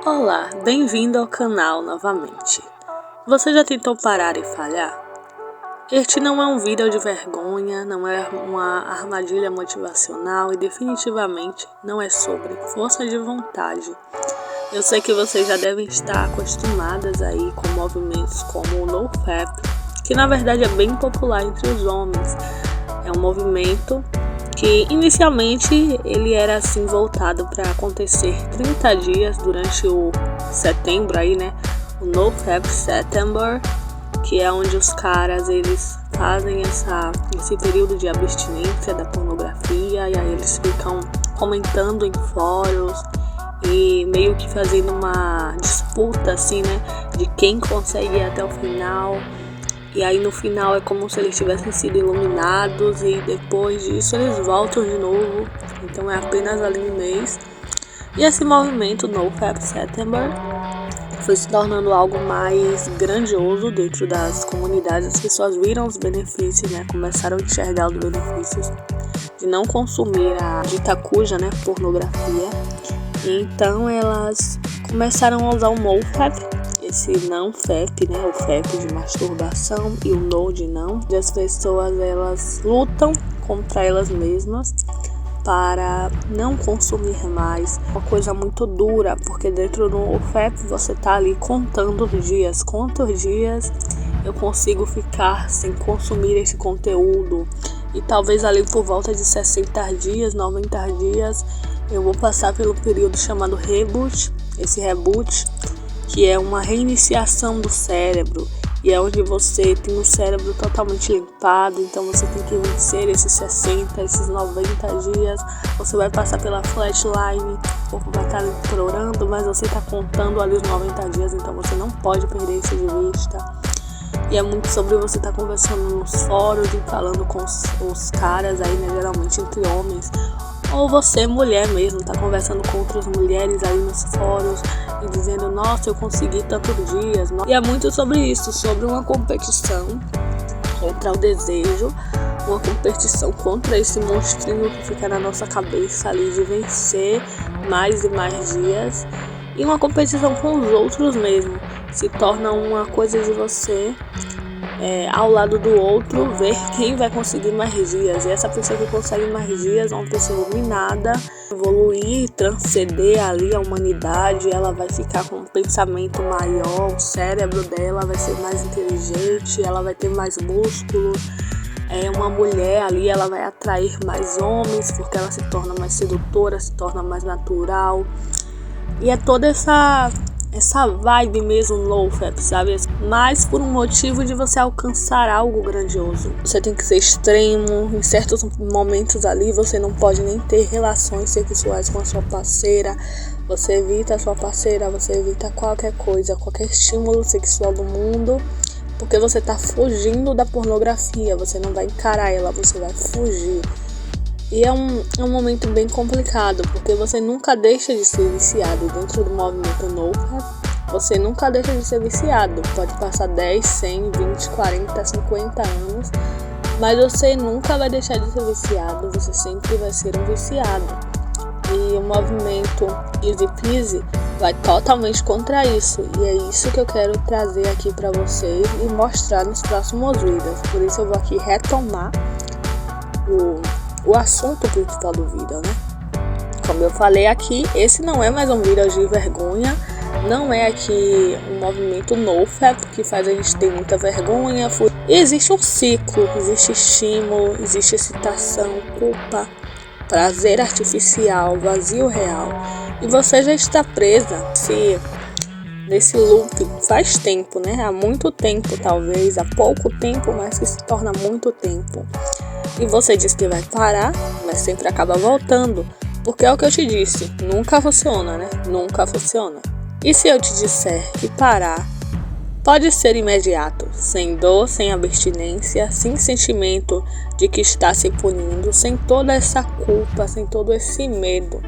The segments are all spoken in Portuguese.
Olá, bem-vindo ao canal novamente. Você já tentou parar e falhar? Este não é um vídeo de vergonha, não é uma armadilha motivacional e definitivamente não é sobre força de vontade. Eu sei que vocês já devem estar acostumadas aí com movimentos como o NoFap, que na verdade é bem popular entre os homens. É um movimento que inicialmente ele era assim voltado para acontecer 30 dias durante o setembro aí, né? O NoFap September, que é onde os caras eles fazem esse período de abstinência da pornografia, e aí eles ficam comentando em fóruns e meio que fazendo uma disputa assim, né, de quem consegue ir até o final. E aí no final é como se eles tivessem sido iluminados e depois disso eles voltam de novo. Então é apenas ali um mês. E esse movimento NoFap September foi se tornando algo mais grandioso dentro das comunidades. As pessoas viram os benefícios, né? Começaram a enxergar os benefícios de não consumir a dita cuja, né, pornografia. E então elas começaram a usar o NoFap, esse não FAP, né, o FAP de masturbação e o No de não. E as pessoas elas lutam contra elas mesmas para não consumir mais. Uma coisa muito dura, porque dentro do FAP você tá ali contando os dias, quantos dias eu consigo ficar sem consumir esse conteúdo. E talvez ali por volta de 60 dias, 90 dias, eu vou passar pelo período chamado reboot. Esse reboot que é uma reiniciação do cérebro, e é onde você tem o cérebro totalmente limpado. Então você tem que vencer esses 60, esses 90 dias. Você vai passar pela flatline, o corpo vai estar implorando, mas você está contando ali os 90 dias, então você não pode perder isso de vista. E é muito sobre você estar conversando nos fóruns e falando com os caras aí, né, geralmente entre homens. Ou você, mulher mesmo, tá conversando com outras mulheres aí nos fóruns e dizendo, nossa, eu consegui tantos dias. E é muito sobre isso, sobre uma competição contra o desejo, uma competição contra esse monstrinho que fica na nossa cabeça ali de vencer mais e mais dias. E uma competição com os outros mesmo. Se torna uma coisa de você ao lado do outro, ver quem vai conseguir mais dias. E essa pessoa que consegue mais dias é uma pessoa iluminada, evoluir, transcender ali a humanidade. Ela vai ficar com um pensamento maior, o cérebro dela vai ser mais inteligente, ela vai ter mais músculos. Uma mulher ali, ela vai atrair mais homens, porque ela se torna mais sedutora, se torna mais natural. E é toda essa vibe mesmo NoFap, sabe? Mas por um motivo de você alcançar algo grandioso. Você tem que ser extremo. Em certos momentos ali você não pode nem ter relações sexuais com a sua parceira. Você evita a sua parceira, você evita qualquer coisa, qualquer estímulo sexual do mundo, porque você tá fugindo da pornografia. Você não vai encarar ela, você vai fugir. E é um momento bem complicado, porque você nunca deixa de ser viciado dentro do movimento NoFap. Você nunca deixa de ser viciado. Pode passar 10, 100, 20, 40, 50 anos, mas você nunca vai deixar de ser viciado. Você sempre vai ser um viciado. E o movimento Easy Peasy vai totalmente contra isso. E é isso que eu quero trazer aqui para vocês e mostrar nos próximos vídeos. Por isso eu vou aqui retomar o assunto principal do vídeo, né? Como eu falei aqui, esse não é mais um vídeo de vergonha, não é aqui um movimento NoFap que faz a gente ter muita vergonha. Existe um ciclo, existe estímulo, existe excitação, culpa, prazer artificial, vazio real. E você já está presa nesse loop faz tempo, né? Há muito tempo, talvez, há pouco tempo, mas que se torna muito tempo. E você diz que vai parar, mas sempre acaba voltando. Porque é o que eu te disse, nunca funciona, né? Nunca funciona. E se eu te disser que parar pode ser imediato, sem dor, sem abstinência, sem sentimento de que está se punindo, sem toda essa culpa, sem todo esse medo.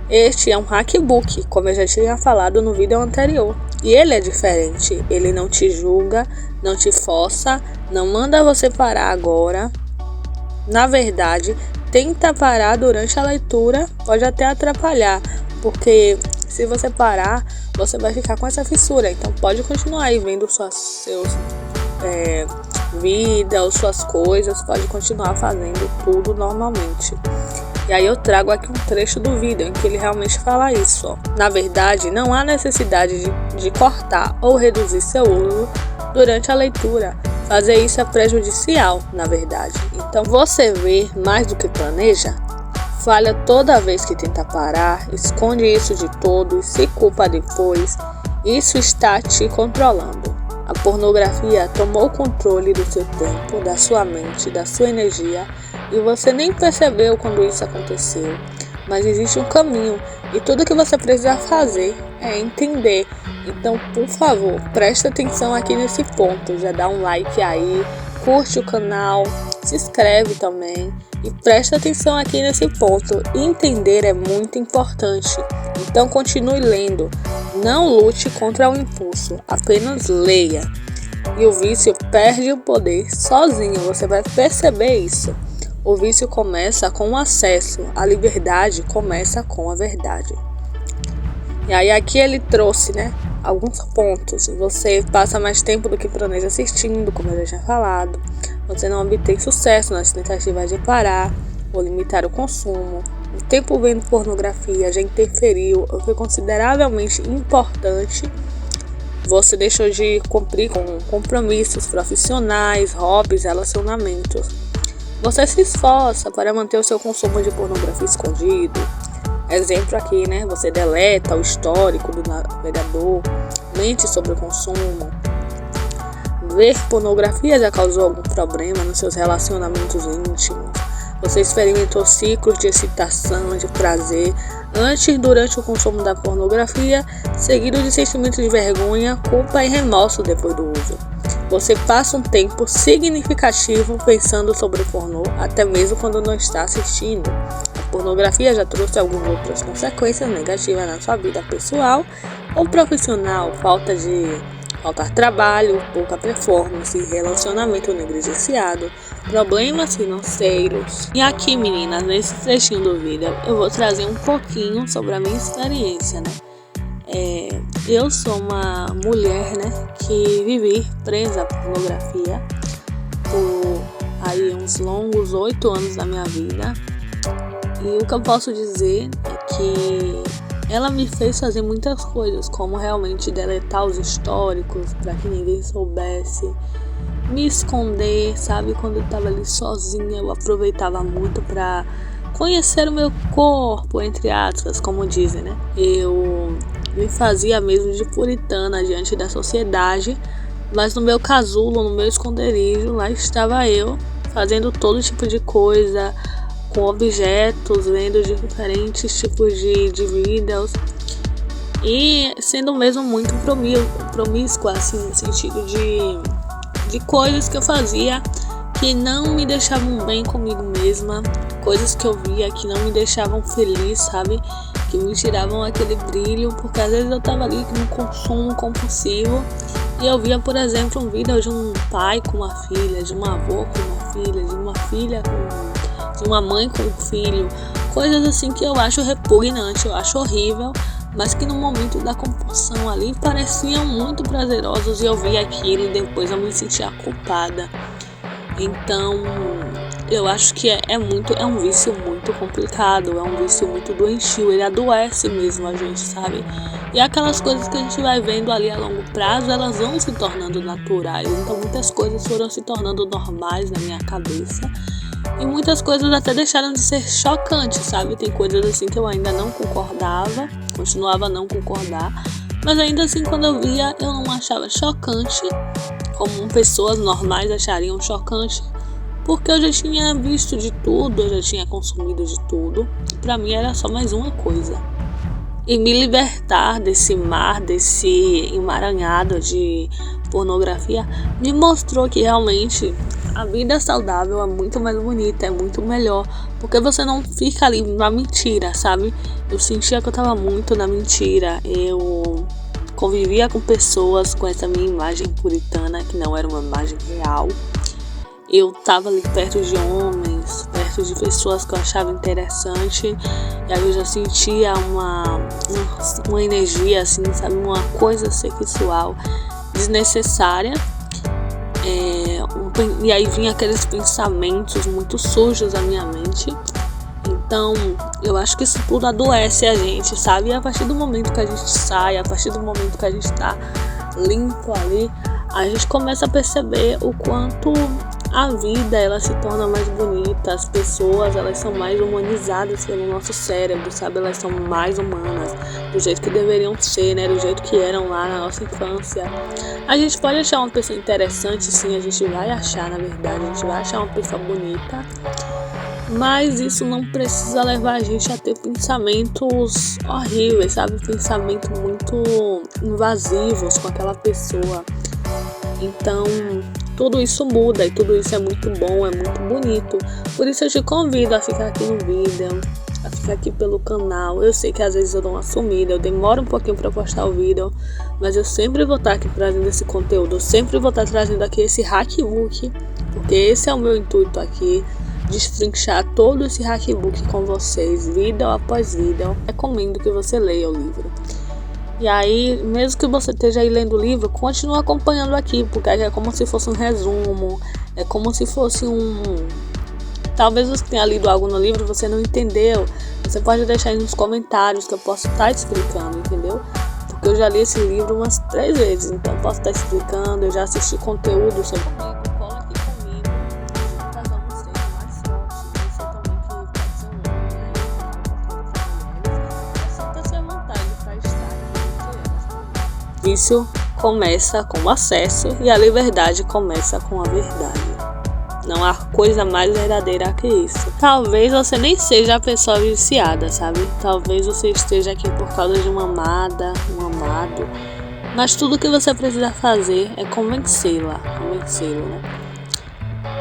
Este é um hackbook, como eu já tinha falado no vídeo anterior. E ele é diferente, ele não te julga, não te força, não manda você parar agora. Na verdade, tenta parar durante a leitura, pode até atrapalhar, porque se você parar, você vai ficar com essa fissura. Então pode continuar aí vendo seus vida, suas coisas, pode continuar fazendo tudo normalmente. E aí eu trago aqui um trecho do vídeo em que ele realmente fala isso, ó. Na verdade, não há necessidade de cortar ou reduzir seu uso durante a leitura. Fazer isso é prejudicial, na verdade. Então você vê mais do que planeja? Falha toda vez que tenta parar, esconde isso de todos, se culpa depois. Isso está te controlando. A pornografia tomou o controle do seu tempo, da sua mente, da sua energia, e você nem percebeu quando isso aconteceu. Mas existe um caminho e tudo que você precisa fazer é entender. Então, por favor, preste atenção aqui nesse ponto. Já dá um like aí, curte o canal, se inscreve também e preste atenção aqui nesse ponto. Entender é muito importante. Então, continue lendo. Não lute contra o impulso, apenas leia. E o vício perde o poder sozinho, você vai perceber isso. O vício começa com o acesso, a liberdade começa com a verdade. E aí aqui ele trouxe, alguns pontos. Você passa mais tempo do que planeja assistindo, como eu já tinha falado. Você não obtém sucesso nas tentativas de parar ou limitar o consumo. O tempo vendo pornografia já interferiu ou foi consideravelmente importante. Você deixou de cumprir com compromissos profissionais, hobbies, relacionamentos. Você se esforça para manter o seu consumo de pornografia escondido. Exemplo aqui, você deleta o histórico do navegador, mente sobre o consumo. Ver pornografia já causou algum problema nos seus relacionamentos íntimos. Você experimentou ciclos de excitação, de prazer, antes e durante o consumo da pornografia, seguido de sentimentos de vergonha, culpa e remorso depois do uso. Você passa um tempo significativo pensando sobre o pornô, até mesmo quando não está assistindo. A pornografia já trouxe algumas outras consequências negativas na sua vida pessoal ou profissional, faltar trabalho, pouca performance, relacionamento negligenciado, problemas financeiros. E aqui, meninas, nesse trechinho do vídeo, eu vou trazer um pouquinho sobre a minha experiência, Eu sou uma mulher, que vivi presa à pornografia por aí uns longos 8 anos da minha vida. E o que eu posso dizer é que ela me fez fazer muitas coisas, como realmente deletar os históricos para que ninguém soubesse, me esconder, sabe? Quando eu tava ali sozinha, eu aproveitava muito para conhecer o meu corpo, entre aspas, como dizem, Eu me fazia mesmo de puritana diante da sociedade, mas no meu casulo, no meu esconderijo, lá estava eu, fazendo todo tipo de coisa, com objetos, vendo diferentes tipos de vídeos e sendo mesmo muito promíscua, assim, no sentido de coisas que eu fazia que não me deixavam bem comigo mesma, coisas que eu via que não me deixavam feliz, sabe? Que me tiravam aquele brilho, porque às vezes eu tava ali no consumo compulsivo e eu via, por exemplo, um vídeo de um pai com uma filha, de um avô com uma filha, de uma filha de uma mãe com um filho, coisas assim que eu acho repugnante, eu acho horrível, mas que no momento da compulsão ali pareciam muito prazerosos e eu via aquilo e depois eu me sentia culpada. Então eu acho que é um vício muito complicado, é um vício muito doentio, ele adoece mesmo a gente, sabe? E aquelas coisas que a gente vai vendo ali a longo prazo, elas vão se tornando naturais, então muitas coisas foram se tornando normais na minha cabeça. E muitas coisas até deixaram de ser chocantes, sabe? Tem coisas assim que eu ainda não concordava, continuava a não concordar, mas ainda assim quando eu via eu não achava chocante, como pessoas normais achariam chocante, porque eu já tinha visto de tudo, eu já tinha consumido de tudo, e pra mim era só mais uma coisa. E me libertar desse mar, desse emaranhado de pornografia, me mostrou que realmente a vida saudável é muito mais bonita, é muito melhor, porque você não fica ali na mentira, sabe? Eu sentia que eu tava muito na mentira, eu convivia com pessoas com essa minha imagem puritana, que não era uma imagem real. Eu tava ali perto de homens, perto fotos de pessoas que eu achava interessante, e aí eu já sentia uma energia assim, sabe, uma coisa sexual desnecessária. E aí vinha aqueles pensamentos muito sujos na minha mente. Então eu acho que isso tudo adoece a gente, sabe? E a partir do momento que a gente sai, a partir do momento que a gente tá limpo ali, a gente começa a perceber o quanto a vida ela se torna mais bonita, as pessoas elas são mais humanizadas pelo nosso cérebro, sabe? Elas são mais humanas, do jeito que deveriam ser, né? Do jeito que eram lá na nossa infância. A gente pode achar uma pessoa interessante, sim, a gente vai achar, na verdade, a gente vai achar uma pessoa bonita, mas isso não precisa levar a gente a ter pensamentos horríveis, sabe? Pensamentos muito invasivos com aquela pessoa. Então, tudo isso muda e tudo isso é muito bom, é muito bonito. Por isso eu te convido a ficar aqui no vídeo, a ficar aqui pelo canal. Eu sei que às vezes eu dou uma sumida, eu demoro um pouquinho para postar o vídeo, mas eu sempre vou estar aqui trazendo esse conteúdo, eu sempre vou estar trazendo aqui esse hackbook, porque esse é o meu intuito aqui, destrinchar todo esse hackbook com vocês, vídeo após vídeo. Recomendo que você leia o livro. E aí, mesmo que você esteja aí lendo o livro, continue acompanhando aqui, porque é como se fosse um resumo, é como se fosse Talvez você tenha lido algo no livro e você não entendeu, você pode deixar aí nos comentários que eu posso estar explicando, entendeu? Porque eu já li esse livro umas 3 vezes, então eu posso estar explicando, eu já assisti conteúdo sobre comigo, cola aqui comigo, nós vamos ser mais fortes, você também que pode ser um homem, é só ter sua vontade para estar aqui. Vício começa com o acesso e a liberdade começa com a verdade. Não há coisa mais verdadeira que isso. Talvez você nem seja a pessoa viciada, sabe? Talvez você esteja aqui por causa de uma amada, um amado. Mas tudo que você precisa fazer é convencê-lo, né?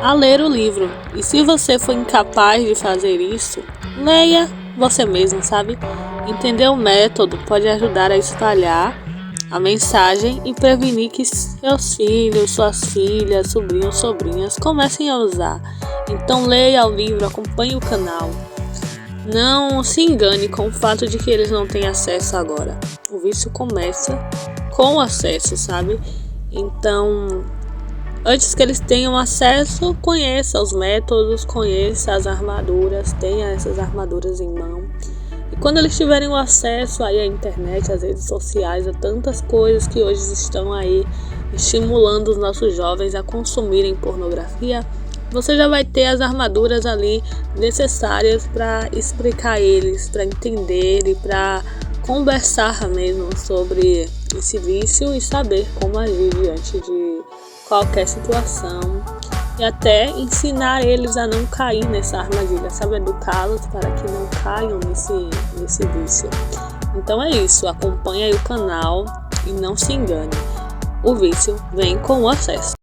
A ler o livro. E se você for incapaz de fazer isso, leia você mesmo, sabe? Entender o método pode ajudar a espalhar a mensagem e prevenir que seus filhos, suas filhas, sobrinhos, sobrinhas comecem a usar. Então leia o livro, acompanhe o canal. Não se engane com o fato de que eles não têm acesso agora. O vício começa com o acesso, sabe? Então, antes que eles tenham acesso, conheça os métodos, conheça as armaduras, tenha essas armaduras em mão. Quando eles tiverem o acesso aí à internet, às redes sociais, a tantas coisas que hoje estão aí estimulando os nossos jovens a consumirem pornografia, você já vai ter as armaduras ali necessárias para explicar eles, para entender e para conversar mesmo sobre esse vício e saber como agir diante de qualquer situação. E até ensinar eles a não cair nessa armadilha, sabe? Educá-los para que não caiam nesse vício. Então é isso, acompanhe aí o canal e não se engane. O vício vem com o acesso.